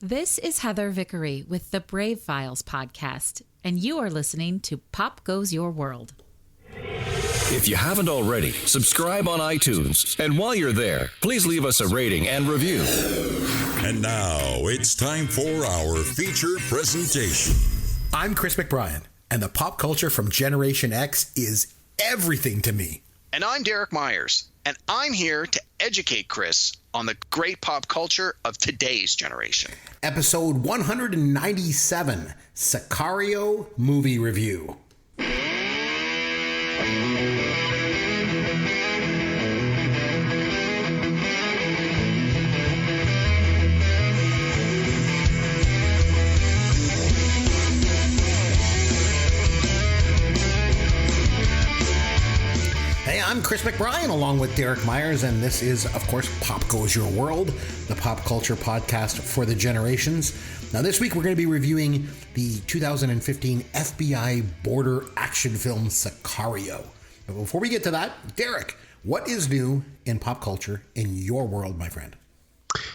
This is Heather Vickery with the Brave Files podcast, and you are listening to Pop Goes Your World. If you haven't already, subscribe on iTunes. And while you're there, please leave us a rating and review. And now it's time for our feature presentation. I'm Chris McBrien, and the pop culture from Generation X is everything to me. And I'm Derek Myers, and I'm here to educate Chris on the great pop culture of today's generation. Episode 197, Sicario Movie Review. Hey, I'm Chris McBrien along with Derek Myers, and this is, of course, Pop Goes Your World, the pop culture podcast for the generations. Now, this week we're going to be reviewing the 2015 FBI border action film Sicario. But before we get to that, Derek, what is new in pop culture in your world, my friend?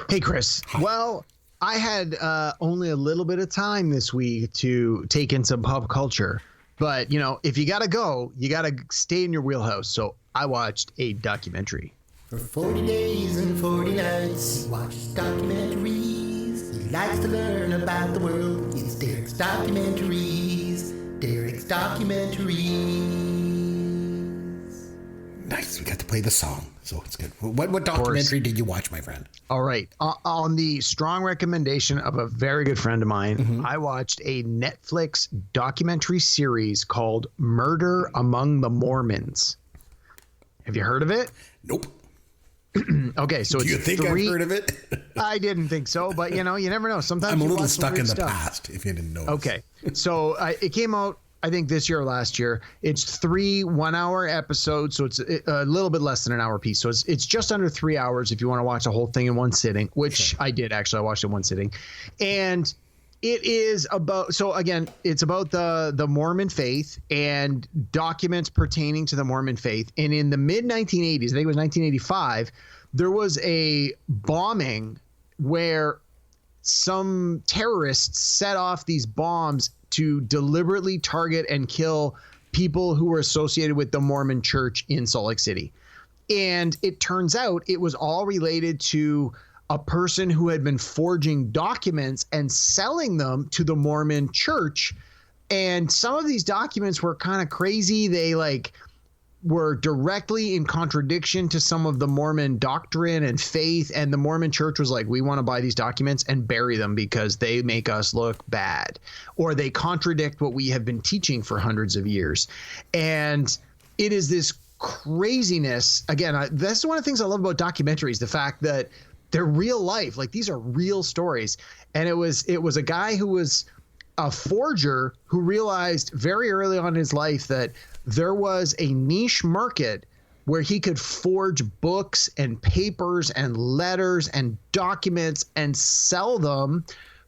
Hey, Chris. Hi. Well, I had only a little bit of time this week to take in some pop culture. But, you know, if you got to go, you got to stay in your wheelhouse. So I watched a documentary. For 40 days and 40 nights, he watches documentaries. He likes to learn about the world. It's Derek's Documentaries. Derek's Documentaries. Nice. We got to play the song, so it's good. What documentary did you watch, my friend? All right. On the strong recommendation of a very good friend of mine, I watched a Netflix documentary series called Murder Among the Mormons. Have you heard of it? Nope. Okay, so Do you think I've heard of it? I didn't think so, but you know, you never know. Sometimes I'm a you little watch some stuck in weird the stuff. past, if you didn't know. Okay, so it came out, I think, this year or last year. It's 3 1-hour episodes, so it's a little bit less than an hour piece. So it's just under 3 hours if you want to watch the whole thing in one sitting, which Sure. I did actually. I watched it in one sitting, and it is about. So again, it's about the Mormon faith and documents pertaining to the Mormon faith. And in the mid 1980s, I think it was 1985, there was a bombing where some terrorists set off these bombs to deliberately target and kill people who were associated with the Mormon church in Salt Lake City. And it turns out it was all related to a person who had been forging documents and selling them to the Mormon church. And some of these documents were kind of crazy. They were directly in contradiction to some of the Mormon doctrine and faith. And the Mormon church was like, we want to buy these documents and bury them because they make us look bad, or they contradict what we have been teaching for hundreds of years. And it is this craziness. Again, that's one of the things I love about documentaries, the fact that they're real life. Like, these are real stories. And it was a guy who was a forger who realized very early on in his life that there was a niche market where he could forge books and papers and letters and documents and sell them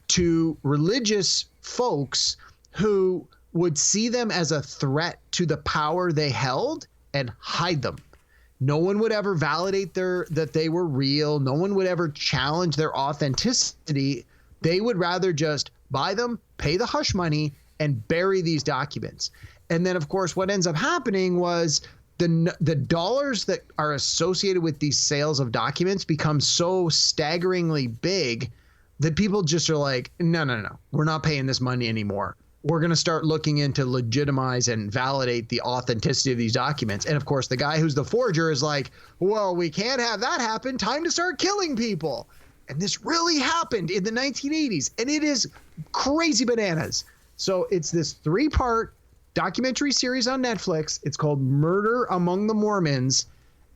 to religious folks who would see them as a threat to the power they held and hide them. No one would ever validate that they were real. No one would ever challenge their authenticity. They would rather just buy them, pay the hush money, and bury these documents. And then, of course, what ends up happening was the dollars that are associated with these sales of documents become so staggeringly big that people just are like, no, we're not paying this money anymore. We're going to start looking into legitimize and validate the authenticity of these documents. And of course, the guy who's the forger is like, well, we can't have that happen. Time to start killing people. And this really happened in the 1980s. And it is crazy bananas. So it's this 3-part documentary series on Netflix. It's called Murder Among the Mormons.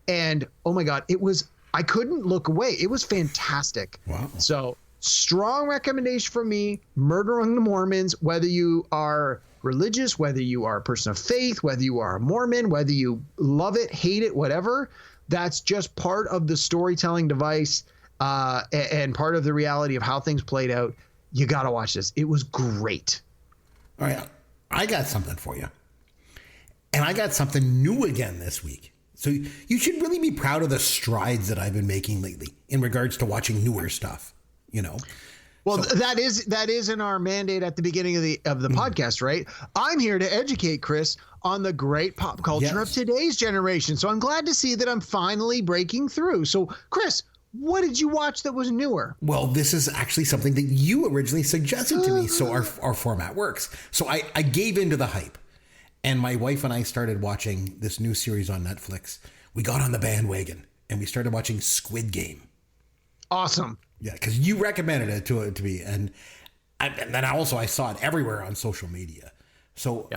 And oh my God, I couldn't look away. It was fantastic. Wow. So strong recommendation from me, Murder Among the Mormons, whether you are religious, whether you are a person of faith, whether you are a Mormon, whether you love it, hate it, whatever, that's just part of the storytelling device and part of the reality of how things played out. You got to watch this. It was great. All right. I got something for you. And I got something new again this week. So you should really be proud of the strides that I've been making lately in regards to watching newer stuff, you know. Well, that is in our mandate at the beginning of the podcast, right? I'm here to educate Chris on the great pop culture of today's generation. So I'm glad to see that I'm finally breaking through. So, Chris, what did you watch that was newer? Well, this is actually something that you originally suggested to me. So our format works. So I gave into the hype, and my wife and I started watching this new series on Netflix. We got on the bandwagon and we started watching Squid Game. Awesome. Yeah, because you recommended it to me, and then I saw it everywhere on social media. So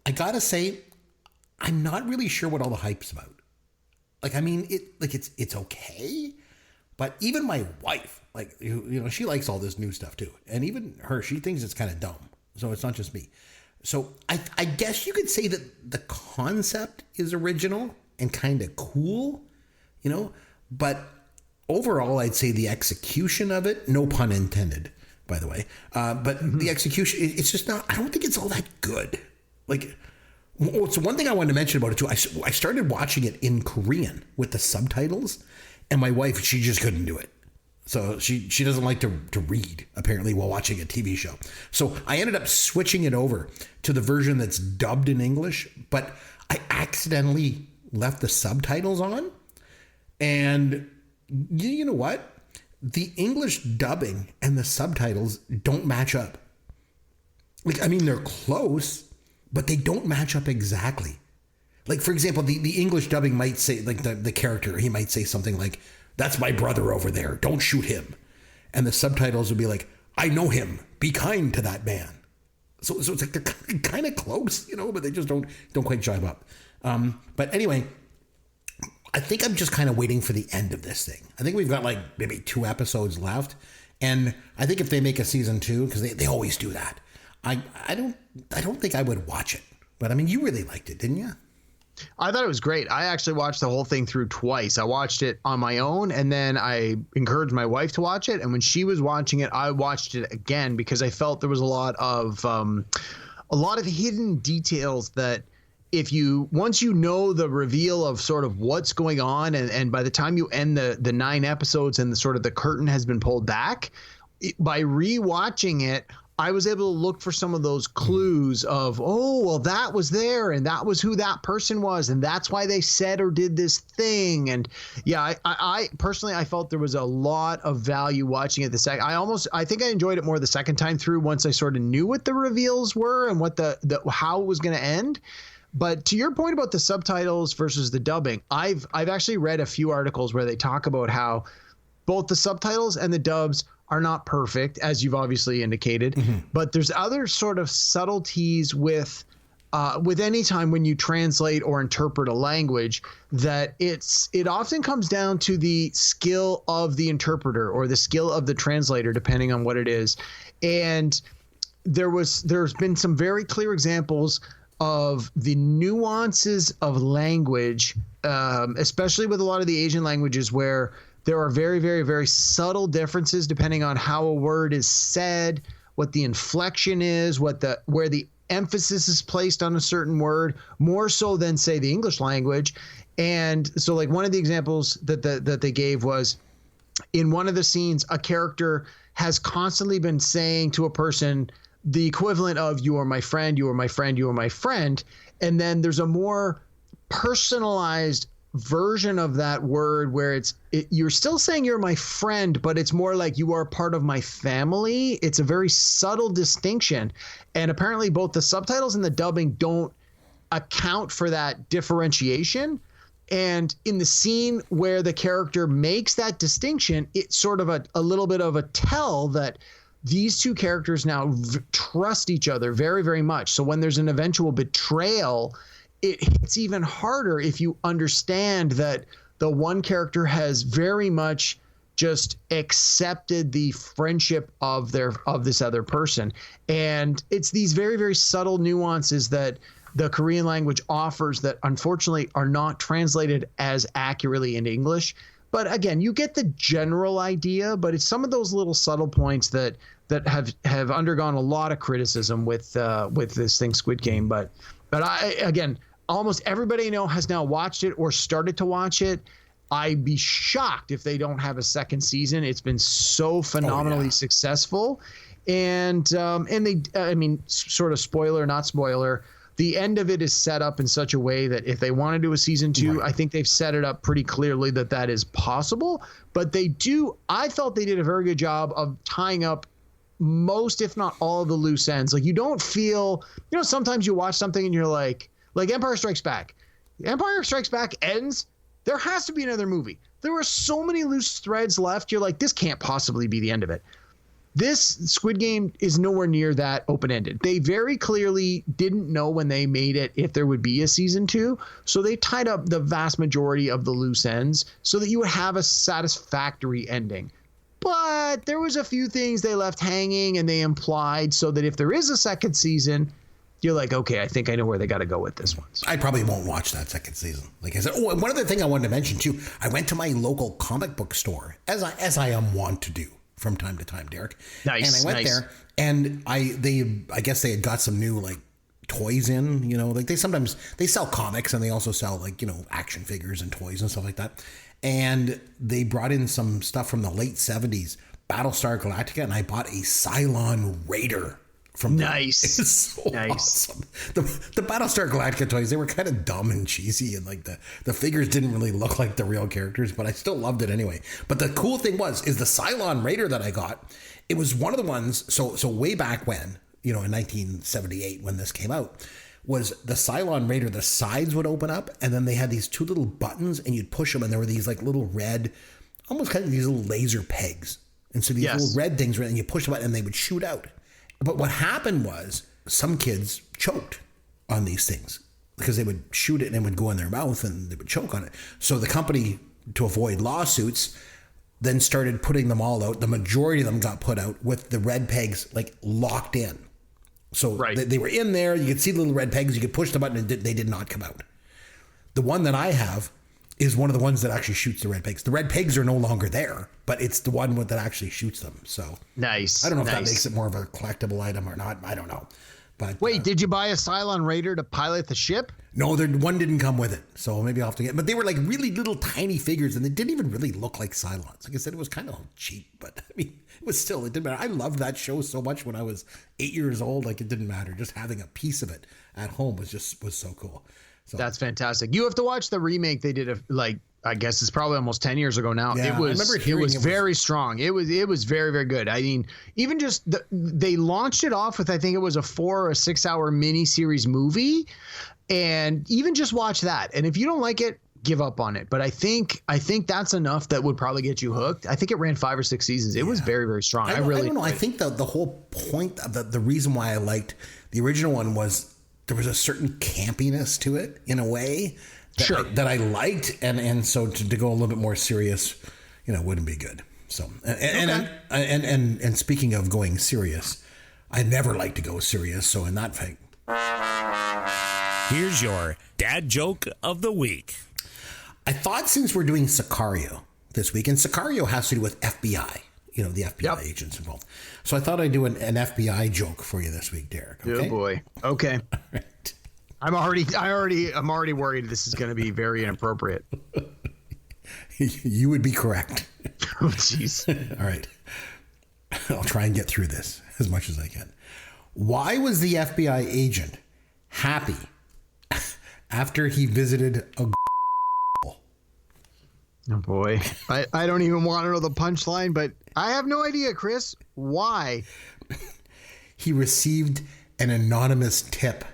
I gotta say, I'm not really sure what all the hype's about. Like, I mean, it's okay, but even my wife, like, you know, she likes all this new stuff too, and even her, she thinks it's kind of dumb. So it's not just me. So I guess you could say that the concept is original and kind of cool, you know, but overall, I'd say the execution of it, no pun intended, by the way, but the execution, it's just not, I don't think it's all that good. Like, so one thing I wanted to mention about it too, I started watching it in Korean with the subtitles, and my wife, she just couldn't do it. So she doesn't like to read, apparently, while watching a TV show. So I ended up switching it over to the version that's dubbed in English, but I accidentally left the subtitles on, and you know what? The English dubbing and the subtitles don't match up. Like, I mean, they're close, but they don't match up exactly. Like, for example, the English dubbing might say, like, the character, he might say something like, "That's my brother over there. Don't shoot him." And the subtitles would be like, "I know him. Be kind to that man." So it's like they're kind of close, you know, but they just don't quite jive up. But anyway, I think I'm just kind of waiting for the end of this thing. I think we've got like maybe 2 episodes left. And I think if they make a season 2, because they always do that, I don't think I would watch it. But I mean, you really liked it, didn't you? I thought it was great. I actually watched the whole thing through twice. I watched it on my own, and then I encouraged my wife to watch it. And when she was watching it, I watched it again because I felt there was a lot of hidden details that once you know the reveal of sort of what's going on, and by the time you end the 9 episodes and the curtain has been pulled back, by rewatching it, I was able to look for some of those clues of, oh, well, that was there, and that was who that person was, and that's why they said or did this thing. And yeah, I personally, I felt there was a lot of value watching it the second. I think I enjoyed it more the second time through once I sort of knew what the reveals were and what how it was going to end. But to your point about the subtitles versus the dubbing, I've actually read a few articles where they talk about how both the subtitles and the dubs are not perfect, as you've obviously indicated, but there's other sort of subtleties with any time when you translate or interpret a language that it often comes down to the skill of the interpreter or the skill of the translator, depending on what it is. And there's been some very clear examples of the nuances of language, especially with a lot of the Asian languages, where there are very, very, very subtle differences depending on how a word is said, what the inflection is, where the emphasis is placed on a certain word, more so than, say, the English language. And so, like, one of the examples that they gave was in one of the scenes, a character has constantly been saying to a person the equivalent of "you are my friend, you are my friend, you are my friend," and then there's a more personalized version of that word where you're still saying "you're my friend," but it's more like "you are part of my family." It's a very subtle distinction, and apparently both the subtitles and the dubbing don't account for that differentiation. And in the scene where the character makes that distinction, it's sort of a little bit of a tell that these two characters now trust each other very, very much. So when there's an eventual betrayal, it hits even harder if you understand that the one character has very much just accepted the friendship of this other person. And it's these very, very subtle nuances that the Korean language offers that unfortunately are not translated as accurately into English. But again, you get the general idea, but it's some of those little subtle points that have undergone a lot of criticism with this thing, Squid Game. But almost everybody I know has now watched it or started to watch it. I'd be shocked if they don't have a second season. It's been so phenomenally successful. And they, I mean, sort of spoiler, not spoiler, the end of it is set up in such a way that if they want to do a season 2, I think they've set it up pretty clearly that is possible. But I felt they did a very good job of tying up most, if not all, of the loose ends. Like, you don't feel, sometimes you watch something and you're like Empire Strikes Back. Empire Strikes Back ends, there has to be another movie. There were so many loose threads left. You're like, this can't possibly be the end of it. This Squid Game is nowhere near that open-ended. They very clearly didn't know when they made it if there would be a season 2. So they tied up the vast majority of the loose ends so that you would have a satisfactory ending. But there was a few things they left hanging and they implied so that if there is a second season, you're like, okay, I think I know where they got to go with this one. So. I probably won't watch that second season. Like I said, and one other thing I wanted to mention too, I went to my local comic book store, as I am wont to do from time to time, Derek. Nice. And I went there, and I guess they had got some new like toys in. Like they sell comics, and they also sell action figures and toys and stuff like that. And they brought in some stuff from the late 70s, Battlestar Galactica, and I bought a Cylon Raider from them. Nice. It's so awesome. The Battlestar Galactica toys, they were kind of dumb and cheesy, and like the figures didn't really look like the real characters, but I still loved it anyway. But the cool thing is the Cylon Raider that I got, it was one of the ones, so way back when, in 1978 when this came out, was the Cylon Raider, the sides would open up, and then they had these 2 little buttons, and you'd push them, and there were these like little red, almost kind of these little laser pegs. And so these little red things, and you push the button, and they would shoot out. But what happened was some kids choked on these things because they would shoot it and it would go in their mouth and they would choke on it. So the company, to avoid lawsuits, then started putting them all out. The majority of them got put out with the red pegs like locked in. So they were in there. You could see the little red pegs. You could push the button and they did not come out. The one that I have is one of the ones that actually shoots the red pegs. The red pegs are no longer there, but it's the one that actually shoots them. So nice. I don't know if that makes it more of a collectible item or not. I don't know. But wait, did you buy a Cylon Raider to pilot the ship? No, one didn't come with it. So maybe I'll have to get. But they were like really little tiny figures, and they didn't even really look like Cylons. Like I said, it was kind of cheap, but I mean, it didn't matter. I loved that show so much when I was 8 years old. Like it didn't matter. Just having a piece of it at home was so cool. So that's fantastic. You have to watch the remake they did I guess it's probably almost 10 years ago now. Yeah, it was very strong. It was very, very good. I mean, even just they launched it off with, I think it was a 4 or 6 hour mini series movie, and even just watch that. And if you don't like it, give up on it. But I think that's enough that would probably get you hooked. I think it ran 5 or 6 seasons. It was very, very strong. I don't know. I think the whole point of the reason why I liked the original one was there was a certain campiness to it in a way that I liked, and so to go a little bit more serious, wouldn't be good. So and speaking of going serious, I never like to go serious. So in that thing, here's your dad joke of the week. I thought since we're doing Sicario this week, and Sicario has to do with FBI, the FBI agents involved. So I thought I'd do an FBI joke for you this week, Derek. Okay? Oh boy. Okay. All right. I'm already worried this is going to be very inappropriate. You would be correct. Oh, jeez. All right. I'll try and get through this as much as I can. Why was the FBI agent happy after he visited a Oh boy. I don't even want to know the punchline, but I have no idea, Chris. Why? He received an anonymous tip.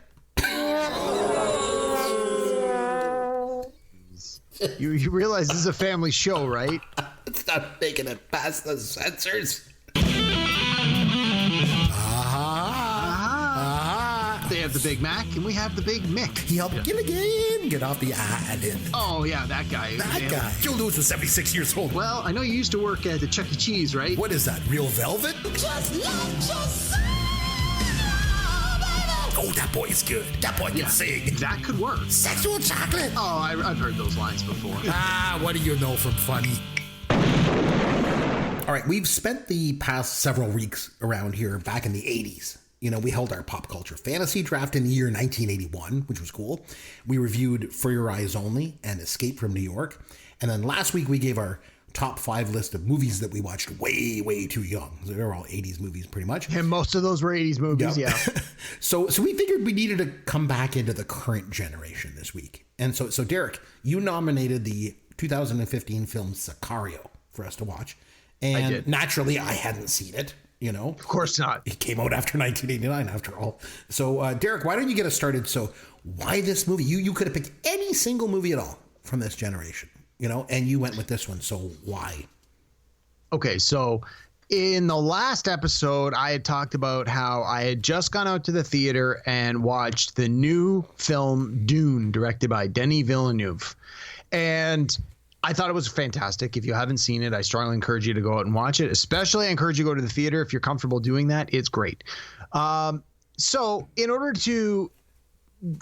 You realize this is a family show, right? It's not making it past the censors. They have the Big Mac, and we have the Big Mick. He helped Gilligan get off the island. Oh, yeah, that guy. That guy. Joe Louis was 76 years old. Well, I know you used to work at the Chuck E. Cheese, right? What is that, real velvet? Just let yourself. Oh, that boy is good. That boy can sing. That could work. Sexual chocolate. Oh, I've heard those lines before. What do you know from Funny? All right, we've spent the past several weeks around here back in the 80s. We held our pop culture fantasy draft in the year 1981, which was cool. We reviewed For Your Eyes Only and Escape from New York. And then last week we gave our top 5 list of movies that we watched way, way too young. They were all 80s movies pretty much. And most of those were 80s movies, yeah. So we figured we needed to come back into the current generation this week. And so Derek, you nominated the 2015 film Sicario for us to watch. And I did. Naturally, I hadn't seen it, you know. Of course not. It came out after 1989, after all. So, Derek, why don't you get us started? So why this movie? You could have picked any single movie at all from this generation, you know, and you went with this one. So why? Okay, so in the last episode, I had talked about how I had just gone out to the theater and watched the new film Dune, directed by Denis Villeneuve. And I thought it was fantastic. If you haven't seen it, I strongly encourage you to go out and watch it. Especially, I encourage you to go to the theater if you're comfortable doing that. It's great. So in order to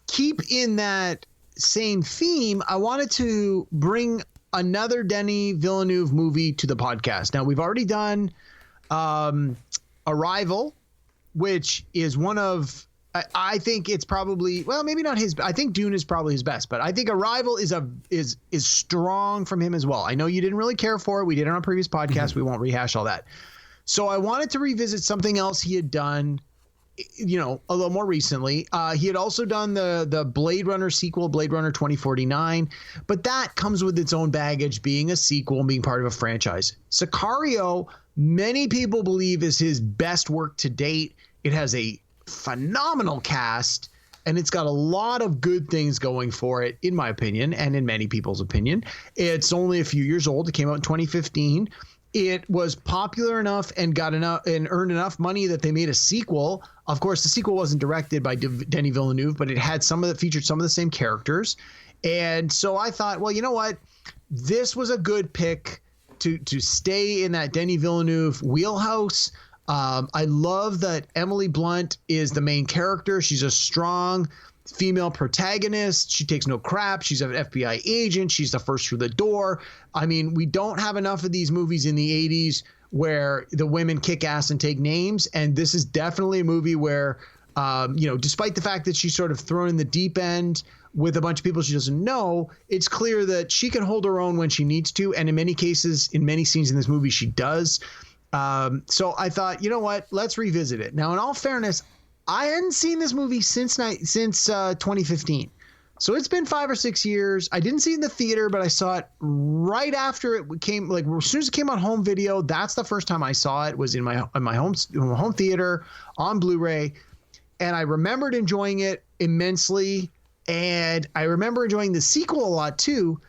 keep in that same theme, I wanted to bring another Denis Villeneuve movie to the podcast. Now, we've already done Arrival, which is one of, I think it's probably, well, maybe not his, I think Dune is probably his best, but I think Arrival is strong from him as well. I know you didn't really care for it. We did it on a previous podcast. We won't rehash all that. So I wanted to revisit something else he had done, you know, a little more recently. He had also done the Blade Runner sequel, Blade Runner 2049, but that comes with its own baggage, being a sequel and being part of a franchise. Sicario, many people believe, is his best work to date. It has a phenomenal cast, and it's got a lot of good things going for it, in my opinion, and in many people's opinion. It's only a few years old. It came out in 2015. It was popular enough and got enough and earned enough money that they made a sequel. Of course, the sequel wasn't directed by Denis Villeneuve, but it had featured some of the same characters. And so I thought, well, you know what? This was a good pick to stay in that Denis Villeneuve wheelhouse. I love that Emily Blunt is the main character. She's a strong female protagonist. She takes no crap. She's an FBI agent. She's the first through the door. I mean, we don't have enough of these movies in the 80s where the women kick ass and take names. And this is definitely a movie where, you know, despite the fact that she's sort of thrown in the deep end with a bunch of people she doesn't know, it's clear that she can hold her own when she needs to. And in many cases, in many scenes in this movie, she does. So I thought, you know what, let's revisit it. Now, in all fairness, I hadn't seen this movie since 2015. So it's been 5 or 6 years. I didn't see it in the theater, but I saw it right after it came, like as soon as it came on home video. That's the first time I saw it, was in my home theater on Blu-ray. And I remembered enjoying it immensely. And I remember enjoying the sequel a lot too.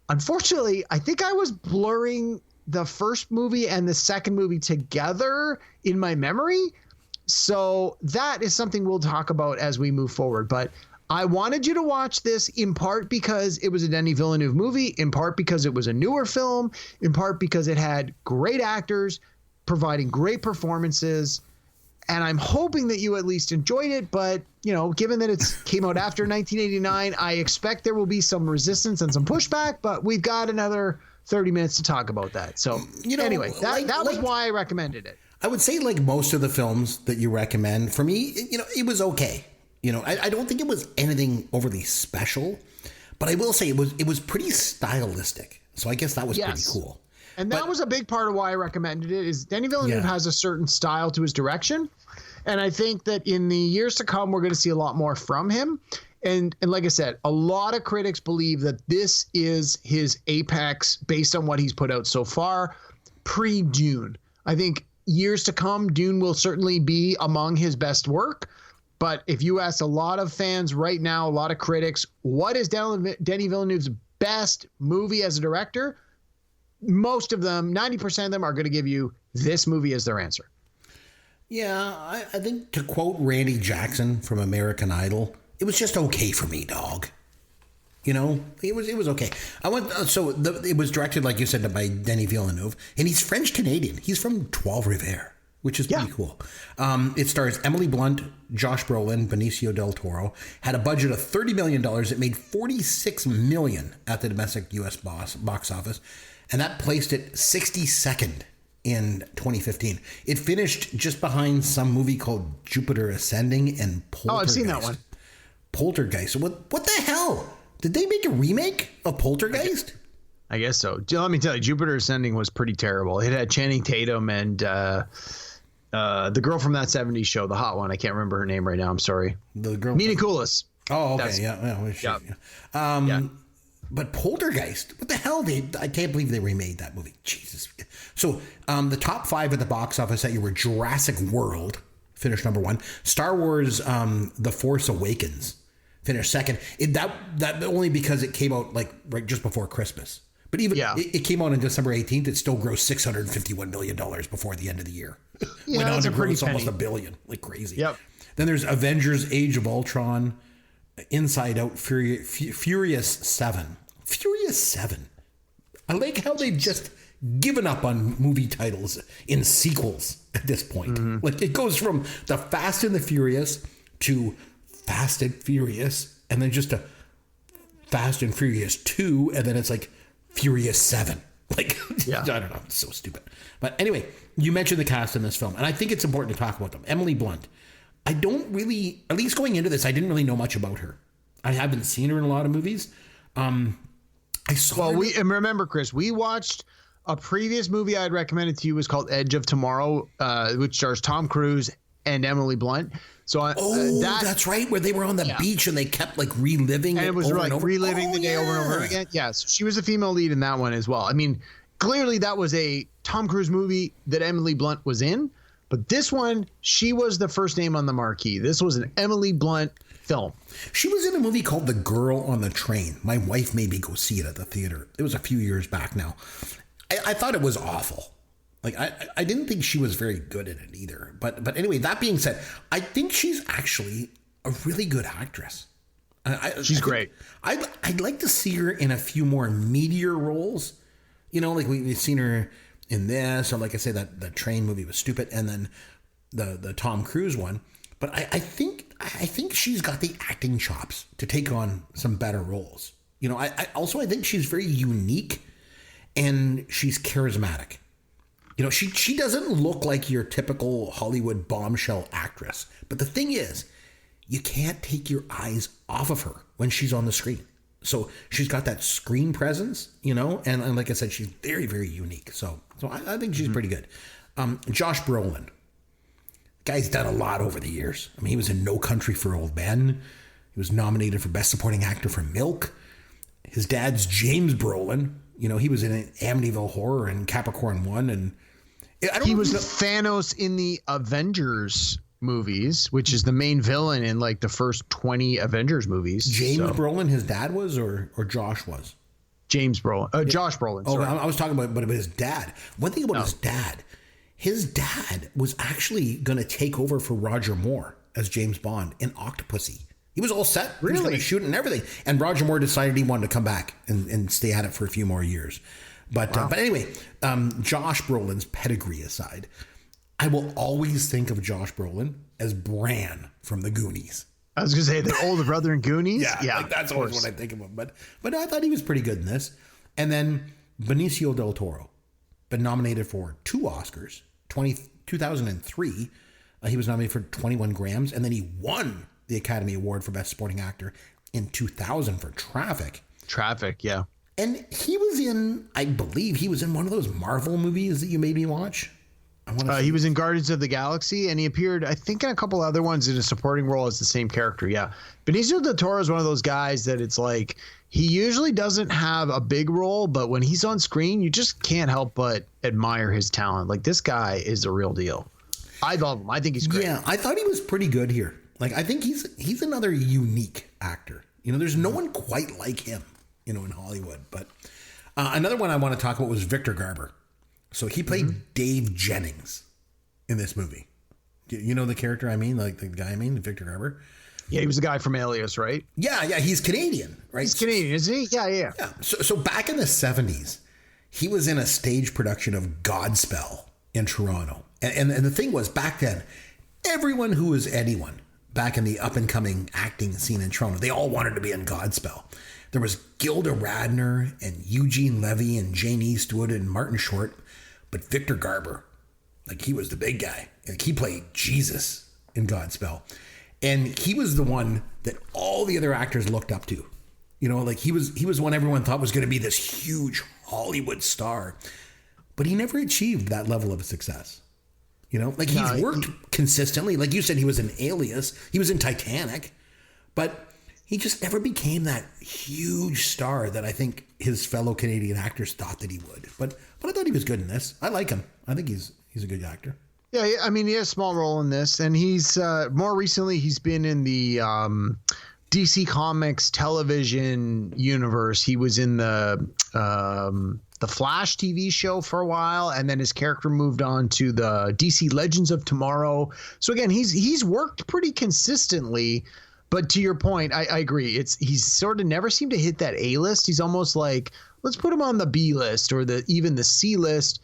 Unfortunately, I think I was blurring the first movie and the second movie together in my memory. So that is something we'll talk about as we move forward. But I wanted you to watch this in part because it was a Denis Villeneuve movie, in part because it was a newer film, in part because it had great actors providing great performances. And I'm hoping that you at least enjoyed it. But, you know, given that it came out after 1989, I expect there will be some resistance and some pushback. But we've got another 30 minutes to talk about that. So, you know, anyway, that was why I recommended it. I would say, like most of the films that you recommend, for me, you know, it was okay. You know, I don't think it was anything overly special, but I will say it was pretty stylistic. So I guess that was pretty cool. And that was a big part of why I recommended it, is Denis Villeneuve has a certain style to his direction. And I think that in the years to come, we're going to see a lot more from him. And like I said, a lot of critics believe that this is his apex based on what he's put out so far, pre-Dune. I think years to come, Dune will certainly be among his best work. But if you ask a lot of fans right now, a lot of critics, what is Denis Villeneuve's best movie as a director? Most of them, 90% of them, are going to give you this movie as their answer. Yeah, I think, to quote Randy Jackson from American Idol, it was just okay for me, dog. You know, it was okay. It was directed, like you said, by Denis Villeneuve, and he's French Canadian. He's from Trois Rivières, which is pretty cool. It stars Emily Blunt, Josh Brolin, Benicio del Toro. Had a budget of $30 million. It made $46 million at the domestic U.S. box office, and that placed it 62nd in 2015. It finished just behind some movie called Jupiter Ascending and Poltergeist. Oh, I've seen that one. Poltergeist. What the hell? Did they make a remake of Poltergeist? I guess so. Let me tell you, Jupiter Ascending was pretty terrible. It had Channing Tatum and the girl from that 70s show, the hot one. I can't remember her name right now. I'm sorry. The girl. Mina Kunis. Oh, okay. Yeah. But Poltergeist, what the hell? I can't believe they remade that movie. Jesus. So the top 5 at the box office that year were Jurassic World, finished number 1. Star Wars, The Force Awakens, finished second. That only because it came out like right just before Christmas. But even it came out on December 18th. It still grossed $651 million before the end of the year. Yeah, Went on that's to a pretty gross almost penny. $1 billion, like crazy. Yep. Then there's Avengers: Age of Ultron, Inside Out, Furious 7. Furious 7. I like how they've just given up on movie titles in sequels at this point. Mm-hmm. Like it goes from the Fast and the Furious to Fast and Furious, and then just a Fast and Furious 2, and then it's like Furious 7. Like, I don't know. It's so stupid. But anyway, you mentioned the cast in this film, and I think it's important to talk about them. Emily Blunt. I don't really, at least going into this, I didn't really know much about her. I haven't seen her in a lot of movies. I saw her. And remember, Chris, we watched a previous movie I'd recommended to you was called Edge of Tomorrow, which stars Tom Cruise and Emily Blunt. So that's right, where they were on the beach and they kept like reliving and it was over like and over. reliving the day over and over again. Yeah, so she was a female lead in that one as well. I mean, clearly that was a Tom Cruise movie that Emily Blunt was in, but this one, she was the first name on the marquee. This was an Emily Blunt film. She was in a movie called The Girl on the Train. My wife made me go see it at the theater. It was a few years back now. I thought it was awful. Like, I didn't think she was very good at it either. But anyway, that being said, I think she's actually a really good actress. She's great. I'd like to see her in a few more meatier roles. You know, like we've seen her in this, or like I say, that train movie was stupid, and then the Tom Cruise one. But I think she's got the acting chops to take on some better roles. You know, I think she's very unique and she's charismatic. You know, she doesn't look like your typical Hollywood bombshell actress. But the thing is, you can't take your eyes off of her when she's on the screen. So she's got that screen presence, you know, and like I said, she's very, very unique. So I think she's pretty good. Josh Brolin. Guy's done a lot over the years. I mean, he was in No Country for Old Men. He was nominated for Best Supporting Actor for Milk. His dad's James Brolin. You know, he was in Amityville Horror and Capricorn 1. And he was Thanos in the Avengers movies, which is the main villain in like the first 20 Avengers movies. James Brolin, his dad was, or Josh was? James Brolin. Josh Brolin. Sorry. I was talking about his dad. One thing about his dad was actually going to take over for Roger Moore as James Bond in Octopussy. He was all set. He was going to shoot and everything. And Roger Moore decided he wanted to come back and stay at it for a few more years. But anyway, Josh Brolin's pedigree aside, I will always think of Josh Brolin as Bran from the Goonies. I was going to say the older brother in Goonies. Yeah, like that's always what I think of him. But I thought he was pretty good in this. And then Benicio del Toro, been nominated for 2 Oscars. 2003, he was nominated for 21 Grams, and then he won the Academy Award for Best Supporting Actor in 2000 for Traffic. Traffic, yeah. And he was in, I believe, he was in one of those Marvel movies that you made me watch. He was in Guardians of the Galaxy, and he appeared, I think, in a couple other ones in a supporting role as the same character. Yeah. Benicio del Toro is one of those guys that it's like, he usually doesn't have a big role, but when he's on screen, you just can't help but admire his talent. Like, this guy is a real deal. I love him. I think he's great. Yeah, I thought he was pretty good here. Like, I think he's another unique actor. You know, there's no one quite like him, you know, in Hollywood. But another one I want to talk about was Victor Garber. So he played Dave Jennings in this movie. You know the character I mean? Like the guy I mean, Victor Garber? Yeah, he was the guy from Alias, right? Yeah, he's Canadian, right? He's Canadian, isn't he? Yeah. So back in the 70s, he was in a stage production of Godspell in Toronto. And the thing was, back then, everyone who was anyone back in the up-and-coming acting scene in Toronto, they all wanted to be in Godspell. There was Gilda Radner and Eugene Levy and Jane Eastwood and Martin Short. But Victor Garber, like, he was the big guy. Like, he played Jesus in Godspell. And he was the one that all the other actors looked up to. You know, like he was one everyone thought was going to be this huge Hollywood star, but he never achieved that level of success. You know, like he's worked consistently. Like you said, he was in Alias, he was in Titanic, but he just never became that huge star that I think his fellow Canadian actors thought that he would. But I thought he was good in this. I like him. I think he's a good actor. Yeah, I mean, he has a small role in this, and he's more recently he's been in the DC Comics television universe. He was in the Flash TV show for a while, and then his character moved on to the DC Legends of Tomorrow. So again, he's worked pretty consistently. But to your point, I agree. He's sort of never seemed to hit that A list. He's almost like, let's put him on the B list or even the C list.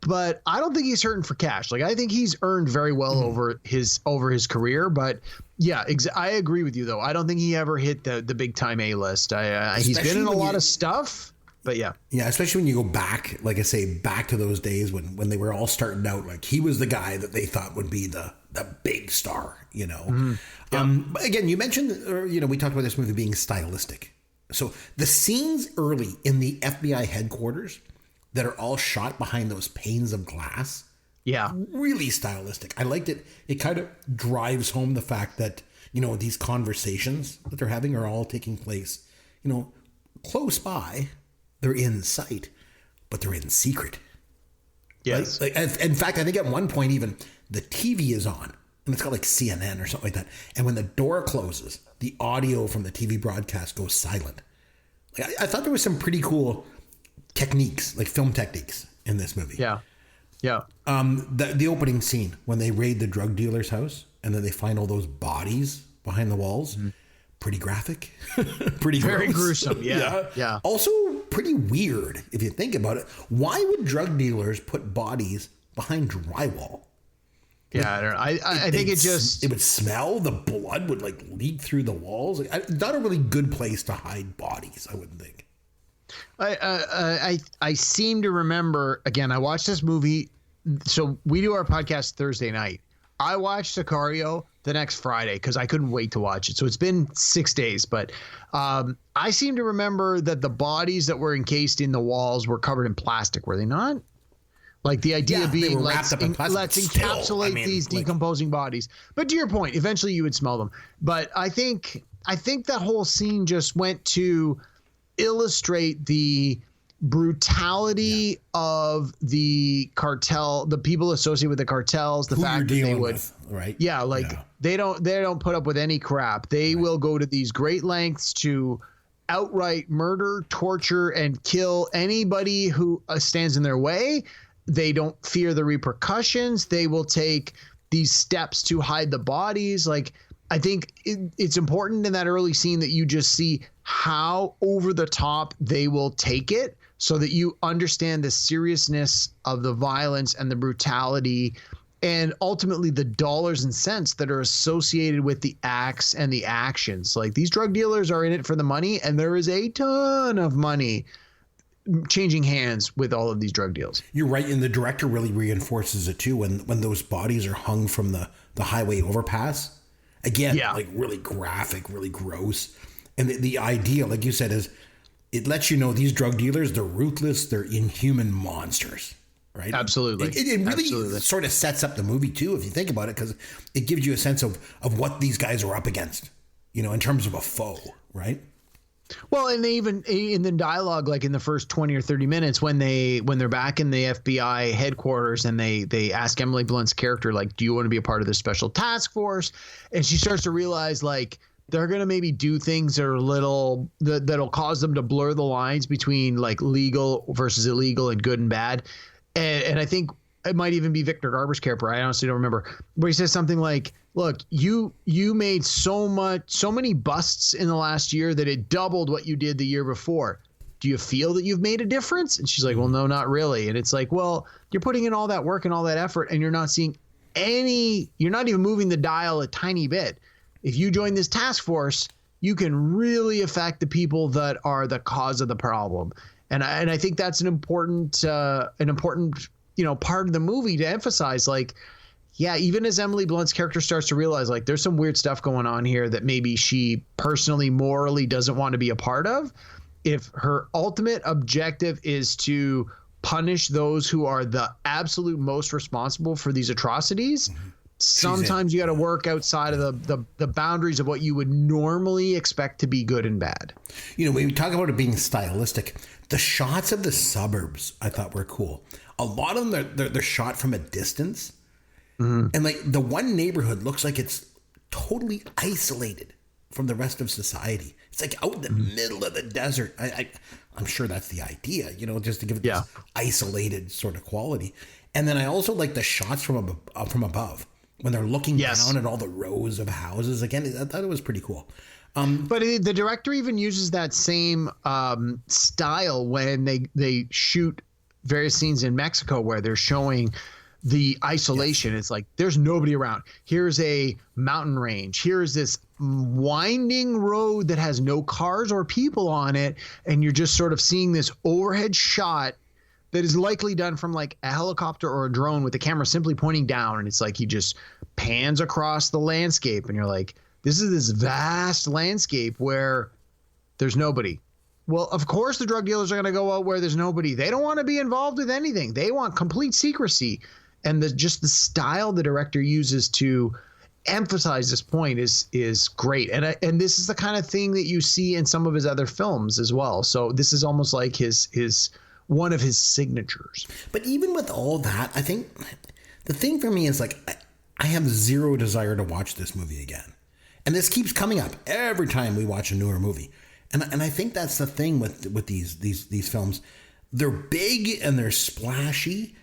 But I don't think he's hurting for cash. Like, I think he's earned very well over his career. But yeah, I agree with you though. I don't think he ever hit the big time A list. He's been in a lot of stuff, but yeah. Yeah, especially when you go back, like I say, back to those days when they were all starting out. Like he was the guy that they thought would be the big star, you know. Mm-hmm. Yeah. Again, you mentioned, we talked about this movie being stylistic. So the scenes early in the FBI headquarters that are all shot behind those panes of glass. Yeah. Really stylistic. I liked it. It kind of drives home the fact that, these conversations that they're having are all taking place, close by. They're in sight, but they're in secret. Yes. Like, in fact, I think at one point even the TV is on and it's got like CNN or something like that. And when the door closes, the audio from the TV broadcast goes silent. Like, I thought there was some pretty cool techniques, like film techniques in this movie. Yeah. Yeah. The opening scene when they raid the drug dealer's house and then they find all those bodies behind the walls. Mm-hmm. Pretty graphic, pretty very gross. Gruesome. Yeah. Also pretty weird if you think about it. Why would drug dealers put bodies behind drywall? Yeah, I don't know. I think it would smell. The blood would like leak through the walls. Not a really good place to hide bodies, I wouldn't think. I seem to remember, again, I watched this movie. So we do our podcast Thursday night. I watched Sicario the next Friday because I couldn't wait to watch it. So it's been 6 days, but I seem to remember that the bodies that were encased in the walls were covered in plastic, were they not? Like the idea being let's encapsulate these decomposing bodies. But to your point, eventually you would smell them. But I think that whole scene just went to illustrate the brutality of the cartel, the people associated with the cartels, the fact that they would, right? Yeah, they don't put up with any crap. They will go to these great lengths to outright murder, torture, and kill anybody who stands in their way. They don't fear the repercussions. They will take these steps to hide the bodies. Like, I think it's important in that early scene that you just see how over the top they will take it so that you understand the seriousness of the violence and the brutality and ultimately the dollars and cents that are associated with the acts and the actions. Like, these drug dealers are in it for the money, and there is a ton of money changing hands with all of these drug deals. You're right, and the director really reinforces it too when those bodies are hung from the highway overpass. Again, like really graphic, really gross. And the idea, like you said, is it lets you know these drug dealers, they're ruthless, they're inhuman monsters, right? Absolutely. It really sort of sets up the movie too, if you think about it, because it gives you a sense of what these guys are up against, in terms of a foe, right? Well, and they even in the dialogue, like in the first 20 or 30 minutes when they're back in the FBI headquarters and they ask Emily Blunt's character, like, do you want to be a part of this special task force? And she starts to realize, like, they're going to maybe do things that are that'll cause them to blur the lines between like legal versus illegal and good and bad. And I think it might even be Victor Garber's character. I honestly don't remember, where he says something like, look, you made so many busts in the last year that it doubled what you did the year before. Do you feel that you've made a difference? And she's like, well, no, not really. And it's like, well, you're putting in all that work and all that effort and you're not seeing you're not even moving the dial a tiny bit. If you join this task force, you can really affect the people that are the cause of the problem. And I think that's an important part of the movie to emphasize, like, yeah, even as Emily Blunt's character starts to realize, like, there's some weird stuff going on here that maybe she personally, morally doesn't want to be a part of. if her ultimate objective is to punish those who are the absolute most responsible for these atrocities, sometimes you got to work outside of the boundaries of what you would normally expect to be good and bad. You know, when we talk about it being stylistic, the shots of the suburbs I thought were cool. A lot of them, they're shot from a distance. And like the one neighborhood looks like it's totally isolated from the rest of society. It's like out in the middle of the desert. I'm sure that's the idea, you know, just to give it this isolated sort of quality. And then I also like the shots from above when they're looking down at all the rows of houses. Again, I thought it was pretty cool. But the director even uses that same style when they shoot various scenes in Mexico where they're showing the isolation. It's like there's nobody around. Here's a mountain range. Here's this winding road that has no cars or people on it, and you're just sort of seeing this overhead shot that is likely done from like a helicopter or a drone with the camera simply pointing down, and it's like he just pans across the landscape, and you're like, this is this vast landscape where there's nobody. Well, of course the drug dealers are going to go out where there's nobody. They don't want to be involved with anything. They want complete secrecy. And just the style the director uses to emphasize this point is great. And this is the kind of thing that you see in some of his other films as well. So this is almost like his one of his signatures. But even with all that, I think the thing for me is like I have zero desire to watch this movie again. And this keeps coming up every time we watch a newer movie. And I think that's the thing with these films. They're big and they're splashy.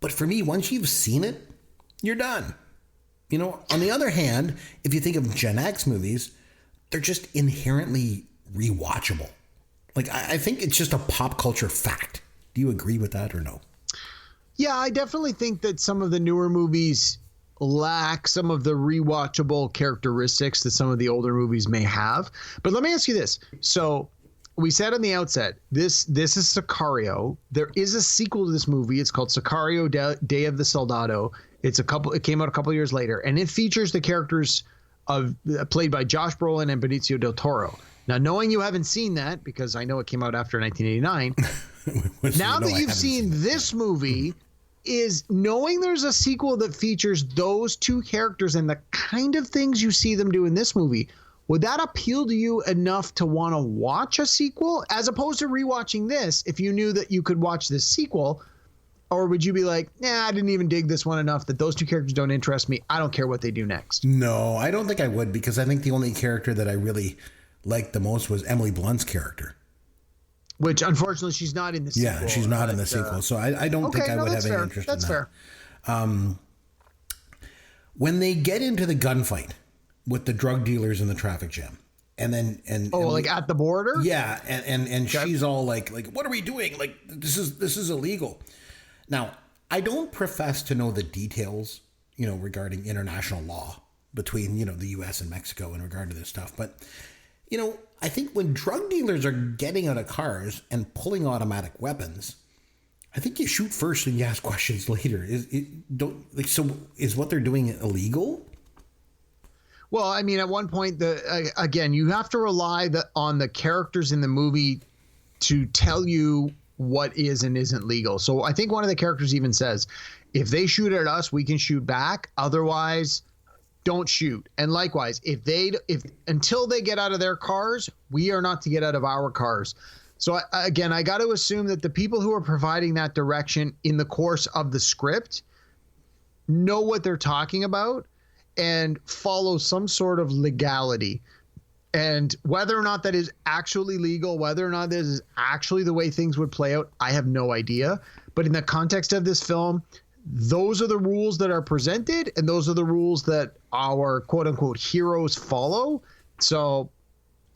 But for me, once you've seen it, you're done. You know, on the other hand, if you think of Gen X movies, they're just inherently rewatchable. Like, I think it's just a pop culture fact. Do you agree with that or no? Yeah, I definitely think that some of the newer movies lack some of the rewatchable characteristics that some of the older movies may have. But let me ask you this. So we said on the outset, this is Sicario. There is a sequel to this movie. It's called Sicario: Day of the Soldado. It came out a couple of years later, and it features the characters played by Josh Brolin and Benicio del Toro. Now, knowing you haven't seen that, because I know it came out after 1989, now that you've seen this movie, is knowing there's a sequel that features those two characters and the kind of things you see them do in this movie, would that appeal to you enough to want to watch a sequel as opposed to rewatching this if you knew that you could watch this sequel? Or would you be like, nah, I didn't even dig this one enough that those two characters don't interest me. I don't care what they do next. No, I don't think I would, because I think the only character that I really liked the most was Emily Blunt's character. Which, unfortunately, she's not in the sequel. Yeah, she's not in the sequel. So I don't think I would have any interest in that. That's fair. When they get into the gunfight with the drug dealers in the traffic jam, like at the border? Yeah, and she's all like, what are we doing? Like, this is illegal. Now, I don't profess to know the details, you know, regarding international law between, you know, the U.S. and Mexico in regard to this stuff. But, you know, I think when drug dealers are getting out of cars and pulling automatic weapons, I think you shoot first and you ask questions later. So is what they're doing illegal? Well, I mean, at one point, again, you have to rely on the characters in the movie to tell you what is and isn't legal. So I think one of the characters even says, if they shoot at us, we can shoot back. Otherwise, don't shoot. And likewise, if until they get out of their cars, we are not to get out of our cars. So again, I got to assume that the people who are providing that direction in the course of the script know what they're talking about and follow some sort of legality. And whether or not that is actually legal, whether or not this is actually the way things would play out, I have no idea. But in the context of this film, those are the rules that are presented, and those are the rules that our quote unquote heroes follow. So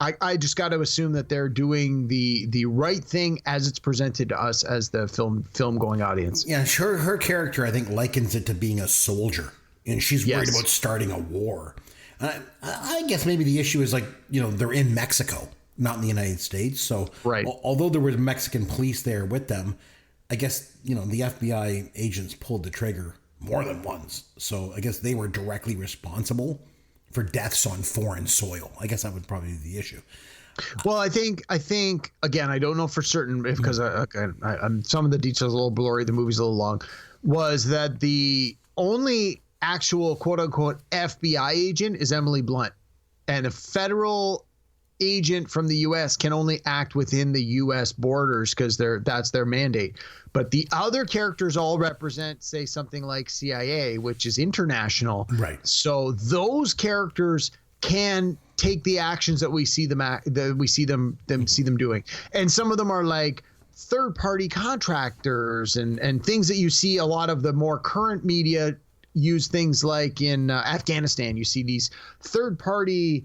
I just got to assume that they're doing the right thing as it's presented to us as the film going audience. Yeah, sure. Her character, I think, likens it to being a soldier, and she's worried about starting a war. I guess maybe the issue is, like, you know, they're in Mexico, not in the United States. So although there was Mexican police there with them, I guess, you know, the FBI agents pulled the trigger more than once. So I guess they were directly responsible for deaths on foreign soil. I guess that would probably be the issue. Well, I think again, I don't know for certain because I'm some of the details a little blurry. The movie's a little long. Was that the only actual quote unquote FBI agent is Emily Blunt, and a federal agent from the U.S. can only act within the U.S. borders because that's their mandate. But the other characters all represent, say, something like CIA, which is international. Right. So those characters can take the actions that we see them doing, and some of them are like third-party contractors and things that you see a lot of the more current media use. Things like in Afghanistan, you see these third-party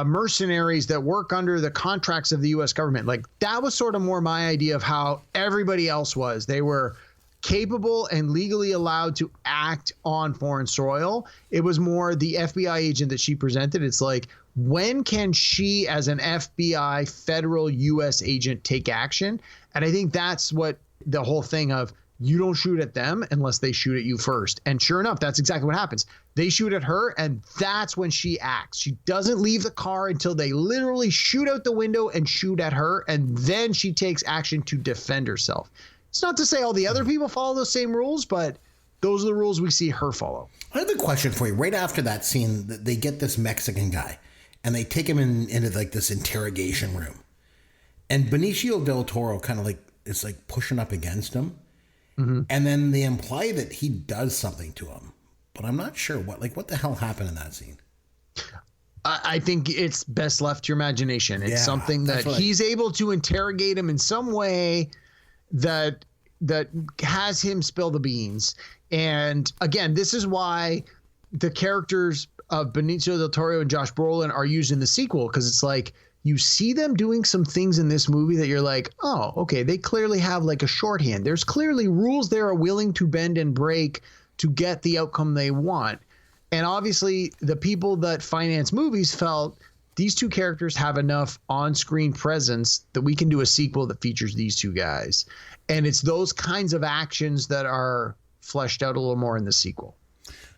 mercenaries that work under the contracts of the U.S. government. Like that was sort of more my idea of how everybody else was. They were capable and legally allowed to act on foreign soil. It was more the FBI agent that she presented. It's like, when can she, as an FBI federal U.S. agent, take action? And I think that's what the whole thing of, you don't shoot at them unless they shoot at you first. And sure enough, that's exactly what happens. They shoot at her, and that's when she acts. She doesn't leave the car until they literally shoot out the window and shoot at her, and then she takes action to defend herself. It's not to say all the other people follow those same rules, but those are the rules we see her follow. I have a question for you. Right after that scene, they get this Mexican guy, and they take him into like this interrogation room. And Benicio del Toro kind of like is like pushing up against him. Mm-hmm. And then they imply that he does something to him, but I'm not sure what the hell happened in that scene. I think it's best left to your imagination. It's something that he's able to interrogate him in some way that has him spill the beans. And again, this is why the characters of Benicio del Toro and Josh Brolin are used in the sequel, because it's like, you see them doing some things in this movie that you're like, oh, okay, they clearly have like a shorthand. There's clearly rules they are willing to bend and break to get the outcome they want. And obviously, the people that finance movies felt these two characters have enough on-screen presence that we can do a sequel that features these two guys. And it's those kinds of actions that are fleshed out a little more in the sequel.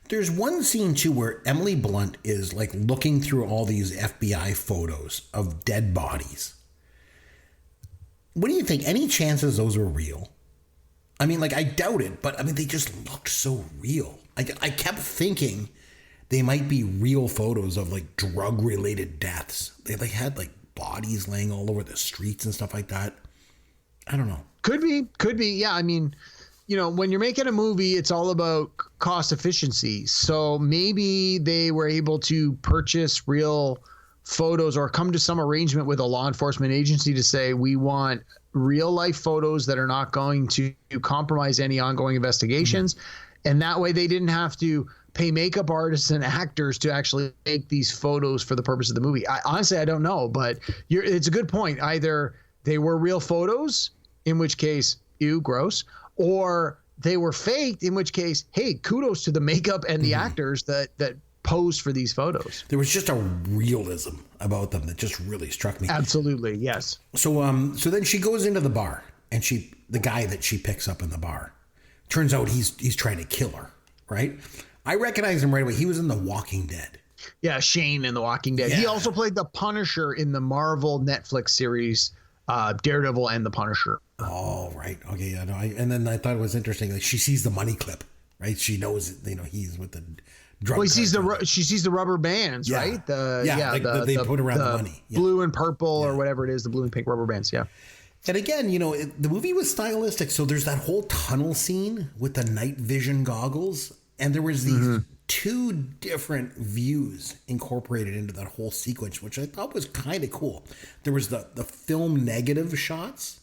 There's one scene, too, where Emily Blunt is, like, looking through all these FBI photos of dead bodies. What do you think? Any chances those were real? I mean, like, I doubt it, but, I mean, they just looked so real. I kept thinking they might be real photos of, like, drug-related deaths. They, like, had, like, bodies laying all over the streets and stuff like that. I don't know. Could be. Yeah, I mean, you know, when you're making a movie, it's all about cost efficiency. So maybe they were able to purchase real photos or come to some arrangement with a law enforcement agency to say, we want real life photos that are not going to compromise any ongoing investigations. Mm-hmm. And that way they didn't have to pay makeup artists and actors to actually make these photos for the purpose of the movie. Honestly, I don't know, but it's a good point. Either they were real photos, in which case, ew, gross, or they were faked, in which case, hey, kudos to the makeup and the actors that posed for these photos. There was just a realism about them that just really struck me. Absolutely, yes. So then she goes into the bar, and the guy that she picks up in the bar, turns out he's trying to kill her, right? I recognize him right away. He was in The Walking Dead. Yeah, Shane in The Walking Dead. Yeah. He also played the Punisher in the Marvel Netflix series, Daredevil and the Punisher. Oh, right. Okay. Yeah, no, and then I thought it was interesting. Like, she sees the money clip, right? She knows, he's with the drug. Well, she sees the rubber bands, right? They put around the money. Yeah. Blue and purple or whatever it is, the blue and pink rubber bands. Yeah. And again, the movie was stylistic. So there's that whole tunnel scene with the night vision goggles. And there was these two different views incorporated into that whole sequence, which I thought was kind of cool. There was the film negative shots.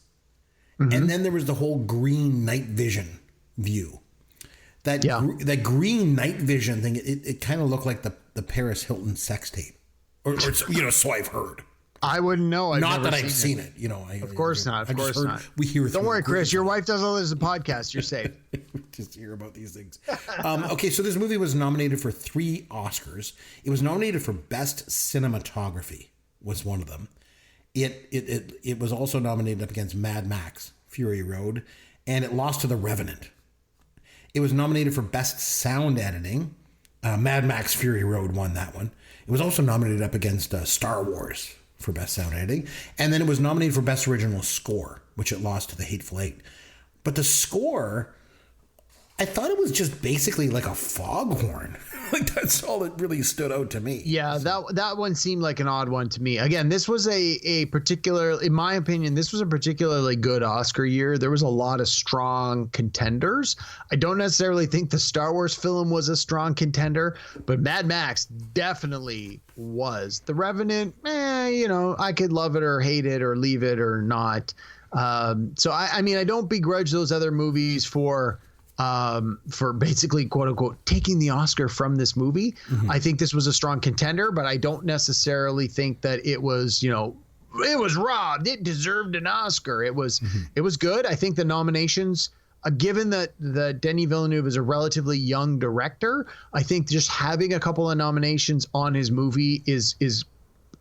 And then there was the whole green night vision view. That green night vision thing, it kind of looked like the Paris Hilton sex tape. Or so I've heard. I wouldn't know. I've seen it. Of course not. We hear. Don't worry, Chris. Your wife does all this as a podcast. You're safe. Just hear about these things. Okay, so this movie was nominated for 3 Oscars. It was nominated for Best Cinematography, was one of them. It was also nominated up against Mad Max, Fury Road, and it lost to The Revenant. It was nominated for Best Sound Editing. Mad Max, Fury Road won that one. It was also nominated up against Star Wars, for Best Sound Editing. And then it was nominated for Best Original Score, which it lost to The Hateful Eight. But the score, I thought it was just basically like a foghorn. Like that's all that really stood out to me. Yeah, that one seemed like an odd one to me. Again, this was a particular, in my opinion, this was a particularly good Oscar year. There was a lot of strong contenders. I don't necessarily think the Star Wars film was a strong contender, but Mad Max definitely was. The Revenant, I could love it or hate it or leave it or not. So I mean, I don't begrudge those other movies for basically, quote unquote, taking the Oscar from this movie. Mm-hmm. I think this was a strong contender, but I don't necessarily think that it was, it was robbed. It deserved an Oscar. It was good. I think the nominations, given that Denis Villeneuve is a relatively young director, I think just having a couple of nominations on his movie is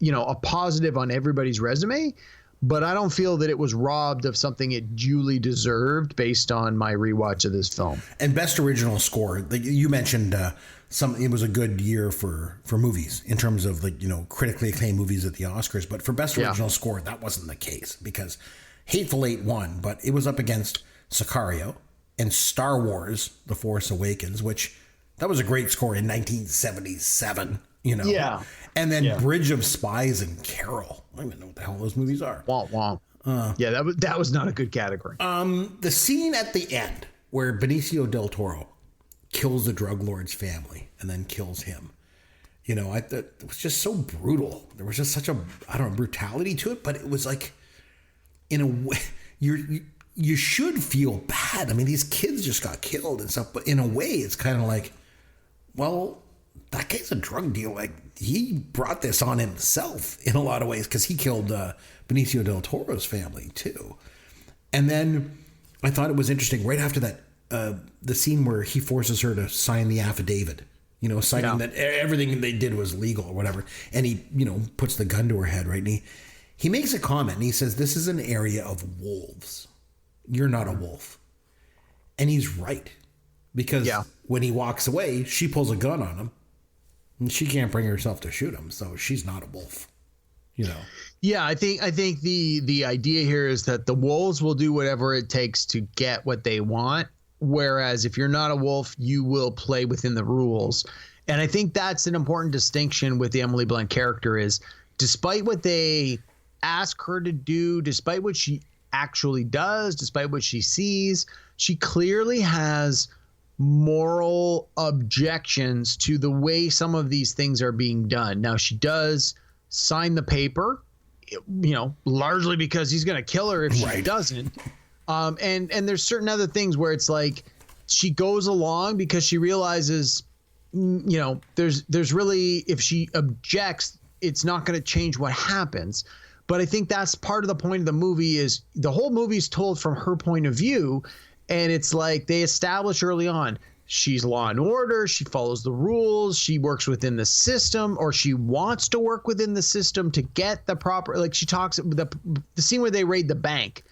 a positive on everybody's resume. But I don't feel that it was robbed of something it duly deserved based on my rewatch of this film. And Best Original Score, you mentioned it was a good year for movies in terms of critically acclaimed movies at the Oscars. But for Best Original Score, that wasn't the case because Hateful Eight won, but it was up against Sicario and Star Wars: The Force Awakens, which that was a great score in 1977. Yeah. And then Bridge of Spies and Carol. I don't even know what the hell those movies are. Womp womp. Yeah, that was not a good category. The scene at the end where Benicio del Toro kills the drug lord's family and then kills him. I thought it was just so brutal. There was just such a brutality to it, but it was like, in a way, you should feel bad. I mean, these kids just got killed and stuff, but in a way, it's kind of like, well, that guy's a drug dealer. Like, he brought this on himself in a lot of ways because he killed Benicio del Toro's family too. And then I thought it was interesting right after that, the scene where he forces her to sign the affidavit, citing that everything they did was legal or whatever. And he, puts the gun to her head, right? And he makes a comment and he says, "This is an area of wolves. You're not a wolf." And he's right. Because when he walks away, she pulls a gun on him. And she can't bring herself to shoot him, so she's not a wolf, Yeah, I think the idea here is that the wolves will do whatever it takes to get what they want, whereas if you're not a wolf, you will play within the rules. And I think that's an important distinction with the Emily Blunt character is, despite what they ask her to do, despite what she actually does, despite what she sees, she clearly has moral objections to the way some of these things are being done. Now, she does sign the paper, largely because he's going to kill her if she doesn't. And there's certain other things where it's like she goes along because she realizes, there's really, if she objects, it's not going to change what happens. But I think that's part of the point of the movie is the whole movie is told from her point of view. And it's like they establish early on, she's law and order, she follows the rules, she works within the system, or she wants to work within the system to get the proper, like she talks, the scene where they raid the bank,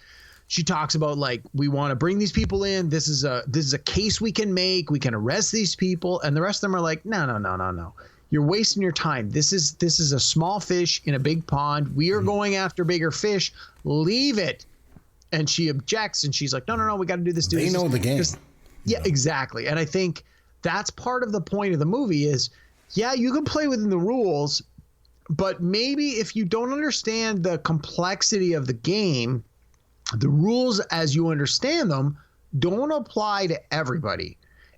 she talks about like, we want to bring these people in, this is a case we can make, we can arrest these people, and the rest of them are like, no. You're wasting your time. This is a small fish in a big pond. We are going after bigger fish. Leave it. And she objects and she's like, no, we got to do this. They know the game. Yeah, exactly. And I think that's part of the point of the movie is, you can play within the rules, but maybe if you don't understand the complexity of the game, the rules as you understand them don't apply to everybody.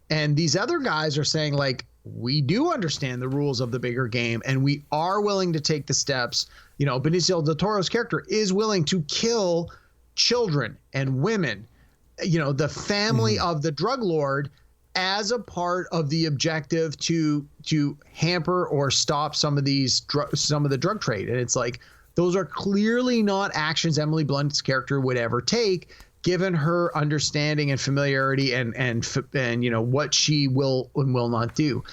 And these other guys are saying like, we do understand the rules of the bigger game and we are willing to take the steps. Benicio del Toro's character is willing to kill children and women, the family of the drug lord as a part of the objective to hamper or stop some of the drug trade. And it's like, those are clearly not actions Emily Blunt's character would ever take, given her understanding and familiarity and what she will and will not do.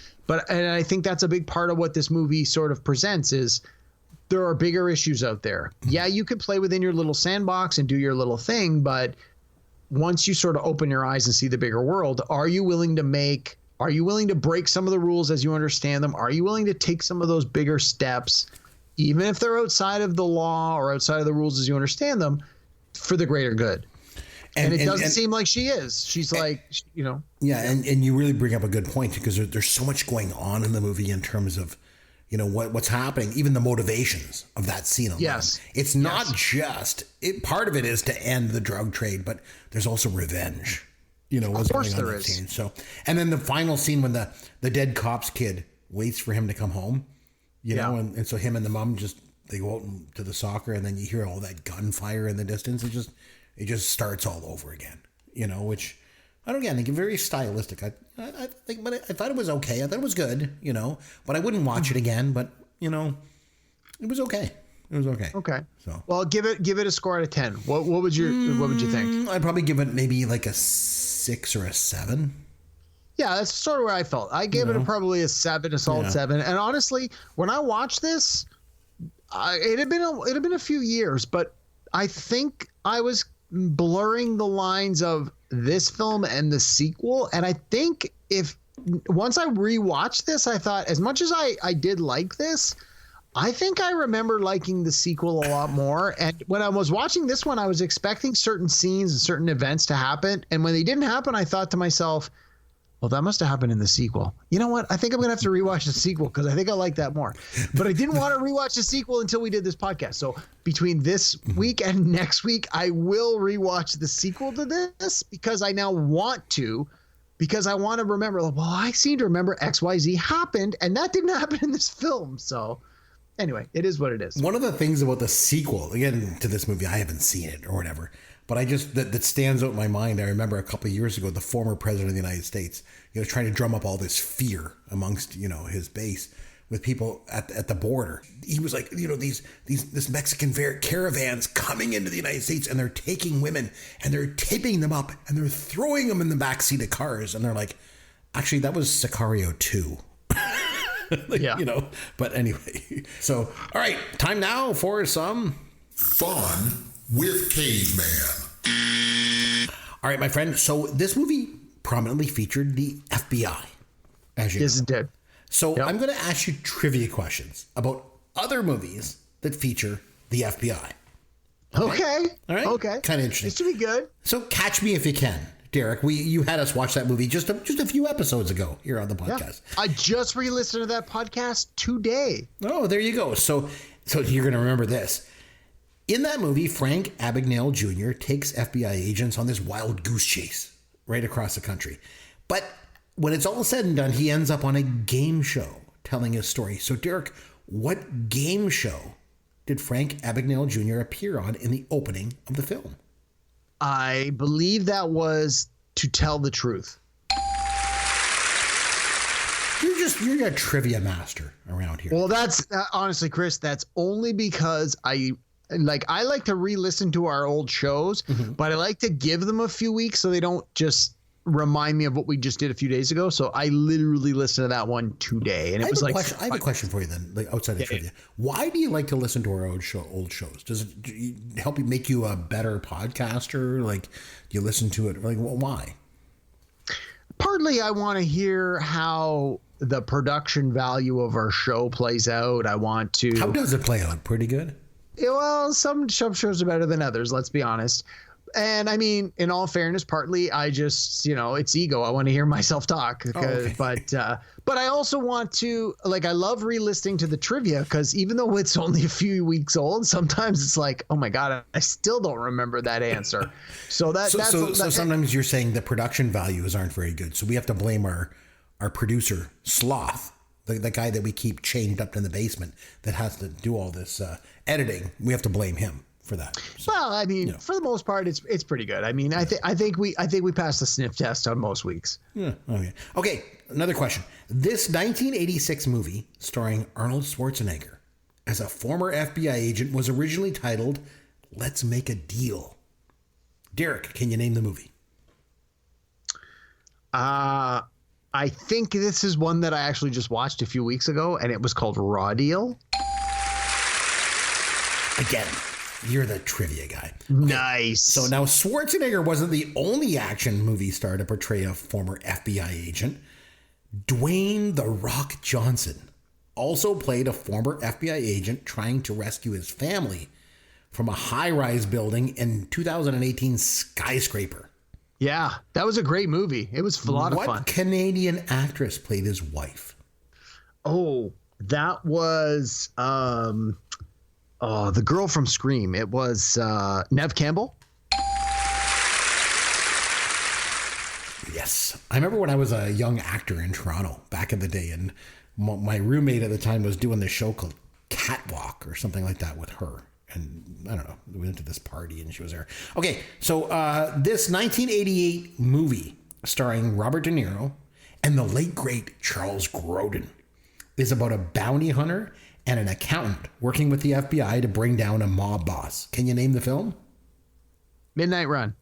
And I think that's a big part of what this movie sort of presents is, there are bigger issues out there. Yeah, you could play within your little sandbox and do your little thing, but once you sort of open your eyes and see the bigger world, are you willing to break some of the rules as you understand them? Are you willing to take some of those bigger steps even if they're outside of the law or outside of the rules as you understand them, for the greater good. And it doesn't seem like she is. She's like, you know. Yeah, and you really bring up a good point, because there's so much going on in the movie in terms of, you know, what's happening, even the motivations of that scene alone. Yes. It's not just, part of it is to end the drug trade, but there's also revenge. You know, what's going on in that scene. So, and then the final scene when the dead cop's kid waits for him to come home, you know, and so him and the mom they go out to the soccer, and then you hear all that gunfire in the distance. It just starts all over again, you know, which I think very stylistic. I think, but I thought it was okay. I thought it was good, you know, but I wouldn't watch it again. But you know, it was okay. It was okay. Okay. So, well, give it a score out of 10. What would you think? I'd probably give it maybe like a 6 or a 7. Yeah, that's sort of where I felt. I gave it probably a 7, a solid 7. And honestly, when I watched this, it had been a few years, but I think I was blurring the lines of this film and the sequel. And I think once I rewatched this, I thought, as much as I did like this, I think I remember liking the sequel a lot more. And when I was watching this one, I was expecting certain scenes and certain events to happen. And when they didn't happen, I thought to myself, well, that must have happened in the sequel. You know what? I think I'm going to have to rewatch the sequel, because I think I like that more. But I didn't want to rewatch the sequel until we did this podcast. So between this week and next week, I will rewatch the sequel to this, because I now want to, because I want to remember, well, I seem to remember XYZ happened, and that didn't happen in this film. So anyway, it is what it is. One of the things about the sequel, again, to this movie, I haven't seen it or whatever, but I just, that stands out in my mind. I remember a couple of years ago, the former president of the United States, you know, trying to drum up all this fear amongst, you know, his base with people at the border. He was like, you know, this Mexican caravans coming into the United States, and they're taking women and they're taping them up and they're throwing them in the backseat of cars. And they're like, actually, that was Sicario 2. Yeah. You know, but anyway. So, all right, time now for some Fun with Caveman. All right, my friend. So this movie prominently featured the FBI, as you know. Yes, it did. So I'm going to ask you trivia questions about other movies that feature the FBI. Okay. All right. Okay. Kind of interesting. This should be good. So catch me if you can, Derek. You had us watch that movie just a few episodes ago here on the podcast. Yeah. I just re-listened to that podcast today. Oh, there you go. So you're going to remember this. In that movie, Frank Abagnale Jr. takes FBI agents on this wild goose chase right across the country. But when it's all said and done, he ends up on a game show telling his story. So, Derek, what game show did Frank Abagnale Jr. appear on in the opening of the film? I believe that was To Tell the Truth. You're a trivia master around here. Well, that's honestly, Chris, that's only because I like to re-listen to our old shows, but I like to give them a few weeks so they don't just remind me of what we just did a few days ago. So I literally listened to that one today, and it was like, I have a question for you then, like outside of trivia. Why do you like to listen to our old shows? Does it help you make you a better podcaster? Like, do you listen to it? Like, why? Partly, I want to hear how the production value of our show plays out. I want to. How does it play out? Pretty good. Yeah, well, some shows are better than others. Let's be honest. And I mean, in all fairness, partly I just, you know, it's ego. I want to hear myself talk. Okay. But I also want to, like, I love re-listening to the trivia, because even though it's only a few weeks old, sometimes it's like, oh my God, I still don't remember that answer. So sometimes you're saying the production values aren't very good. So we have to blame our producer, Sloth, the guy that we keep chained up in the basement that has to do all this editing. We have to blame him for that. So, well, I mean, for the most part, it's pretty good. I mean, I think we passed the sniff test on most weeks. Yeah. Okay. Another question. This 1986 movie starring Arnold Schwarzenegger as a former FBI agent was originally titled "Let's Make a Deal." Derek, can you name the movie? I think this is one that I actually just watched a few weeks ago, and it was called Raw Deal. Again, you're the trivia guy. Okay. Nice. So now Schwarzenegger wasn't the only action movie star to portray a former FBI agent. Dwayne "The Rock" Johnson also played a former FBI agent trying to rescue his family from a high-rise building in 2018 Skyscraper. Yeah, that was a great movie. It was a lot of fun. What Canadian actress played his wife? Oh, that was the girl from Scream. It was Neve Campbell. Yes. I remember when I was a young actor in Toronto back in the day, and my roommate at the time was doing this show called Catwalk or something like that with her. And I don't know, we went to this party and she was there. Okay, so this 1988 movie starring Robert De Niro and the late, great Charles Grodin is about a bounty hunter and an accountant working with the FBI to bring down a mob boss. Can you name the film? Midnight Run.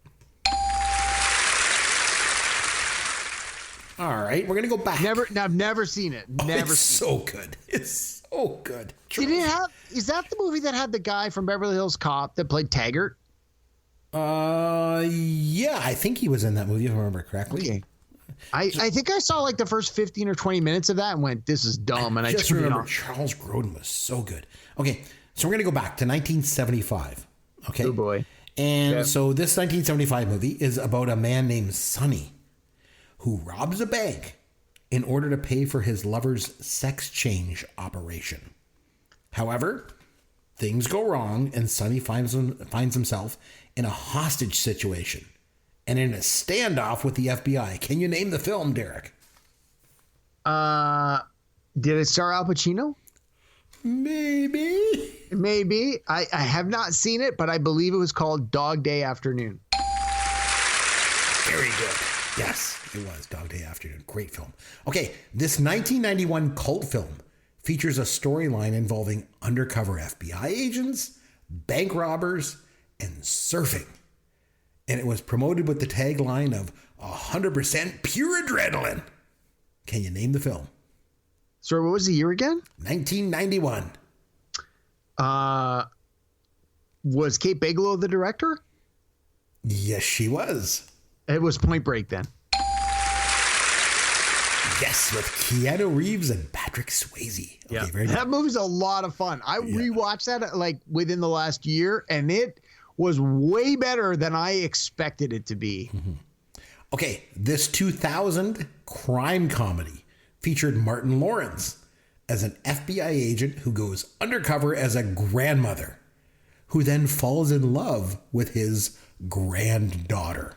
All right, we're going to go back. I've never seen it. Never It's seen so good. It's so good. Is that the movie that had the guy from Beverly Hills Cop that played Taggart? Yeah, I think he was in that movie if I remember correctly. Okay. I think I saw like the first 15 or 20 minutes of that and went, this is dumb. And I just turned it remember off. Charles Grodin was so good. Okay, so we're going to go back to 1975. Okay. Oh boy. And so this 1975 movie is about a man named Sonny who robs a bank in order to pay for his lover's sex change operation. However, things go wrong and Sonny finds himself in a hostage situation and in a standoff with the FBI. Can you name the film, Derek? Did it star Al Pacino? Maybe. I have not seen it, but I believe it was called Dog Day Afternoon. Very good. Yes, it was Dog Day Afternoon. Great film. Okay, this 1991 cult film features a storyline involving undercover FBI agents, bank robbers, and surfing. And it was promoted with the tagline of 100% pure adrenaline. Can you name the film? Sorry, what was the year again? 1991. Was Kate Bigelow the director? Yes, she was. It was Point Break then. Yes, with Keanu Reeves and Patrick Swayze. Okay, very good. That movie's a lot of fun. I rewatched that like within the last year, and it was way better than I expected it to be. Mm-hmm. Okay, this 2000 crime comedy featured Martin Lawrence as an FBI agent who goes undercover as a grandmother, who then falls in love with his granddaughter.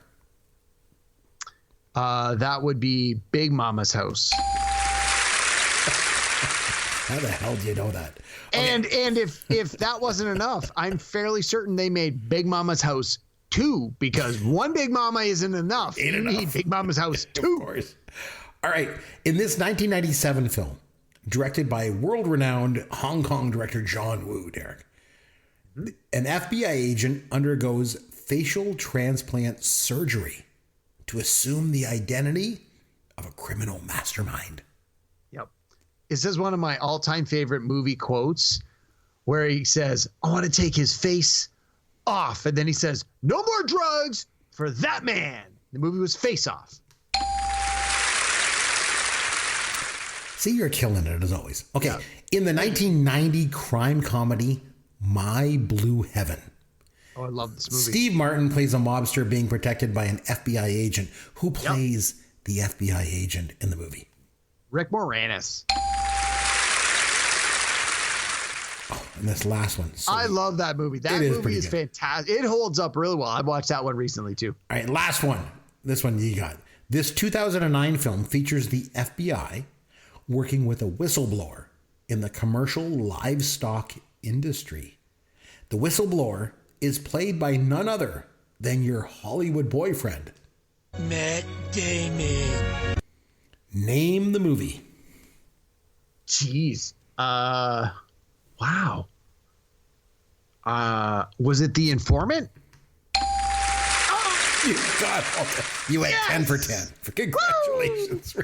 That would be Big Mama's House. How the hell do you know that? Okay. And if that wasn't enough, I'm fairly certain they made Big Mama's House 2, because one Big Mama isn't enough. You need Big Mama's House 2. Of course. All right. In this 1997 film, directed by world-renowned Hong Kong director John Woo, Derek, an FBI agent undergoes facial transplant surgery to assume the identity of a criminal mastermind. Yep. This is one of my all-time favorite movie quotes, where he says, I want to take his face off. And then he says, no more drugs for that man. The movie was Face Off. See, you're killing it as always. Okay. Yeah. In the 1990 crime comedy, My Blue Heaven. Oh, I love this movie. Steve Martin plays a mobster being protected by an FBI agent. Who plays the FBI agent in the movie? Rick Moranis. Oh, and this last one. So I love that movie. That movie is fantastic. It holds up really well. I watched that one recently too. All right, last one. This one you got. This 2009 film features the FBI working with a whistleblower in the commercial livestock industry. The whistleblower is played by none other than your Hollywood boyfriend, Matt Damon. Name the movie. Jeez. Wow. Was it The Informant? You got all that. You went 10 for 10. Congratulations.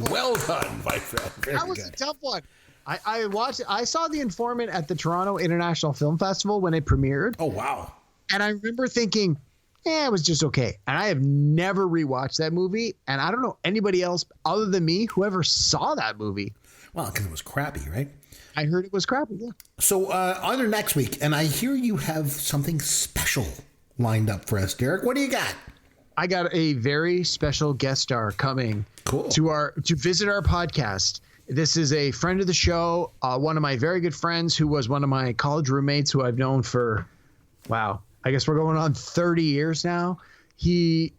Well done, my friend. Very that was good. a tough one. I watched. I saw The Informant at the Toronto International Film Festival when it premiered. Oh, wow. And I remember thinking, it was just okay. And I have never rewatched that movie. And I don't know anybody else other than me who ever saw that movie. Well, because it was crappy, right? I heard it was crappy, yeah. So on to next week, and I hear you have something special lined up for us, Derek. What do you got? I got a very special guest star coming to visit our podcast. This is a friend of the show, one of my very good friends who was one of my college roommates who I've known for, I guess we're going on 30 years now. He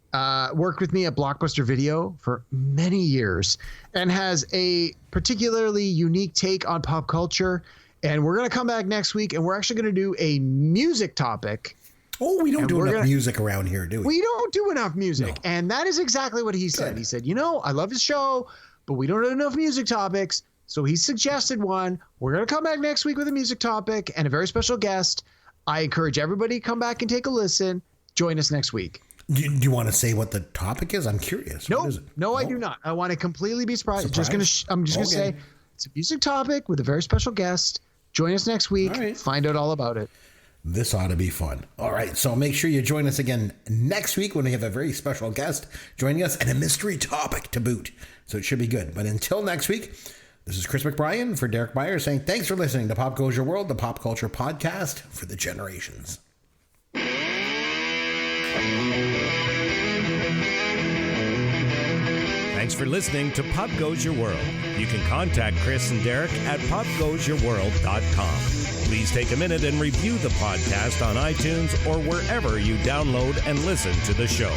worked with me at Blockbuster Video for many years and has a particularly unique take on pop culture. And we're going to come back next week, and we're actually going to do a music topic. Oh, we don't do enough music around here, do we? We don't do enough music. No. And that is exactly what he said. Good. He said, I love his show, but we don't have enough music topics. So he suggested one. We're going to come back next week with a music topic and a very special guest. I encourage everybody to come back and take a listen. Join us next week. Do you want to say what the topic is? I'm curious. No, what is it? No, I do not. I want to completely be surprised. I'm just going to say it's a music topic with a very special guest. Join us next week. All right. Find out all about it. This ought to be fun. All right, so make sure you join us again next week when we have a very special guest joining us and a mystery topic to boot. So it should be good. But until next week, this is Chris McBrien for Derek Myers saying thanks for listening to Pop Goes Your World, the pop culture podcast for the generations. Thanks for listening to Pop Goes Your World. You can contact Chris and Derek at popgoesyourworld.com. Please take a minute and review the podcast on iTunes or wherever you download and listen to the show.